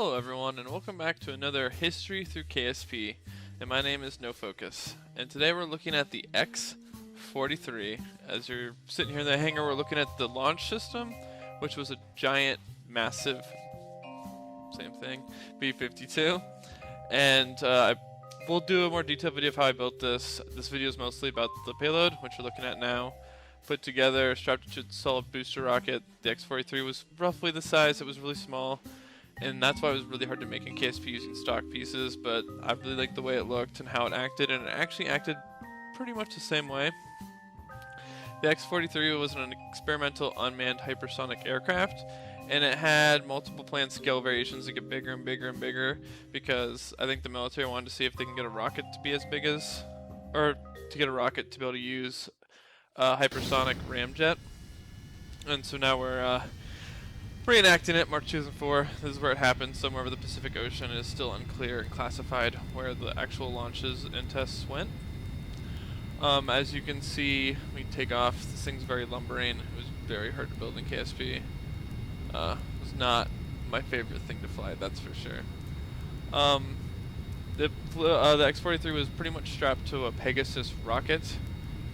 Hello everyone and welcome back to another History Through KSP, and my name is No Focus. And today we're looking at the X-43. As you're sitting here in the hangar, we're looking at the launch system, which was a giant, massive, same thing, B-52. And we'll do a more detailed video of how I built this. This video is mostly about the payload, which we're looking at now. Put together, strapped to a solid booster rocket. The X-43 was roughly the size, it was really small. And that's why it was really hard to make in KSP using stock pieces, but I really liked the way it looked and how it acted, and it actually acted pretty much the same way. The X-43 was an experimental unmanned hypersonic aircraft, and it had multiple planned scale variations to get bigger and bigger and bigger, because I think the military wanted to see if they can get a rocket to be as big as, or to get a rocket to be able to use a hypersonic ramjet. And so now we're reenacting it, March 2004. This is where it happened, somewhere over the Pacific Ocean. It is still unclear and classified where the actual launches and tests went. As you can see, we take off. This thing's very lumbering. It was very hard to build in KSP. It was not my favorite thing to fly, that's for sure. The X-43 was pretty much strapped to a Pegasus rocket,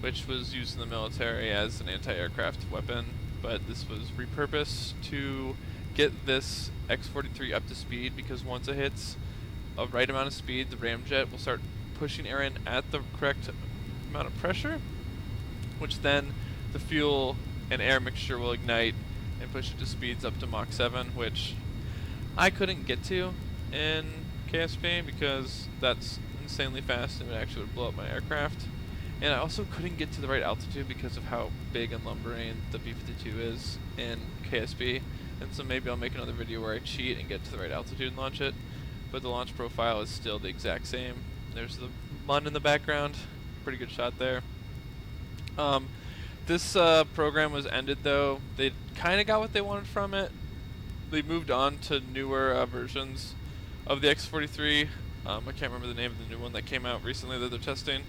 which was used in the military as an anti-aircraft weapon. But this was repurposed to get this X-43 up to speed, because once it hits a right amount of speed, the ramjet will start pushing air in at the correct amount of pressure, which then the fuel and air mixture will ignite and push it to speeds up to Mach 7, which I couldn't get to in KSP because that's insanely fast and it actually would blow up my aircraft. And I also couldn't get to the right altitude because of how big and lumbering the B-52 is in KSP. And so maybe I'll make another video where I cheat and get to the right altitude and launch it. But the launch profile is still the exact same. There's the mud in the background. Pretty good shot there. This program was ended though. They kind of got what they wanted from it. They moved on to newer versions of the X-43. I can't remember the name of the new one that came out recently that they're testing.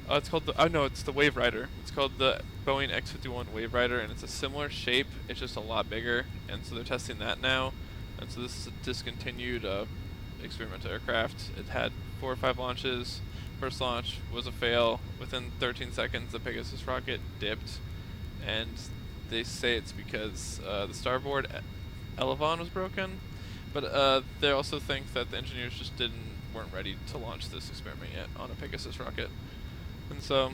It's called it's the Wave Rider. It's called the Boeing X-51 Wave Rider, and it's a similar shape. It's just a lot bigger, and so they're testing that now. And so this is a discontinued experimental aircraft. It had 4 or 5 launches. First launch was a fail. Within 13 seconds, the Pegasus rocket dipped, and they say it's because the starboard elevon was broken. But they also think that the engineers just weren't ready to launch this experiment yet on a Pegasus rocket. And so,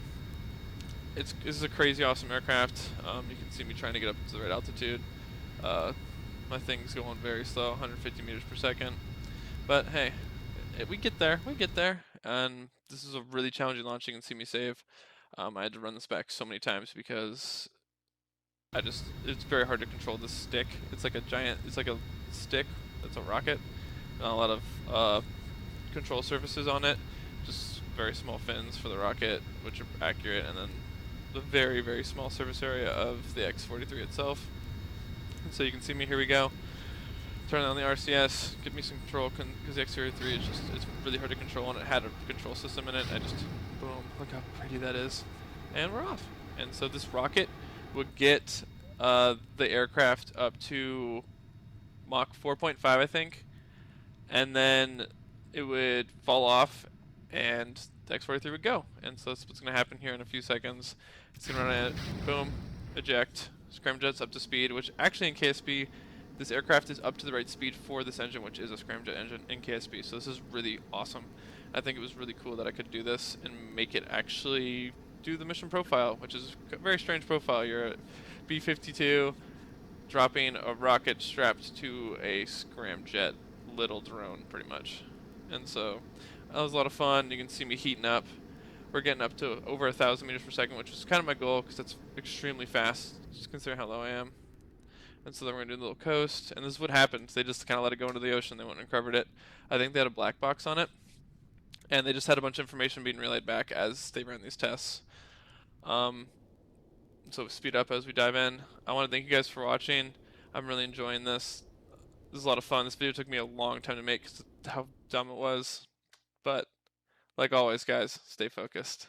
this is a crazy awesome aircraft. You can see me trying to get up to the right altitude. My thing's going very slow, 150 meters per second. But hey, we get there, and this is a really challenging launch. You can see me save. I had to run this back so many times because it's very hard to control this stick. It's like a stick that's a rocket. Not a lot of control surfaces on it. Just very small fins for the rocket, which are accurate, and then the very, very small surface area of the X-43 itself. And so you can see me, here we go. Turn on the RCS, give me some control, because the X-43 it's really hard to control, and it had a control system in it. Boom, look how pretty that is. And we're off. And so this rocket would get the aircraft up to Mach 4.5, I think, and then it would fall off and the X-43 would go. And so that's what's going to happen here in a few seconds. It's going to run it, boom, eject, scramjets up to speed, which actually in KSP, this aircraft is up to the right speed for this engine, which is a scramjet engine in KSP. So this is really awesome. I think it was really cool that I could do this and make it actually do the mission profile, which is a very strange profile. You're a B-52 dropping a rocket strapped to a scramjet little drone, pretty much. And so that was a lot of fun. You can see me heating up. We're getting up to over 1,000 meters per second, which is kind of my goal because that's extremely fast, just considering how low I am. And so then we're going to do a little coast, and this is what happened. They just kind of let it go into the ocean. They went and covered it. I think they had a black box on it, and they just had a bunch of information being relayed back as they ran these tests. So speed up as we dive in. I want to thank you guys for watching. I'm really enjoying this. This is a lot of fun. This video took me a long time to make because how dumb it was. But like always, guys, stay focused.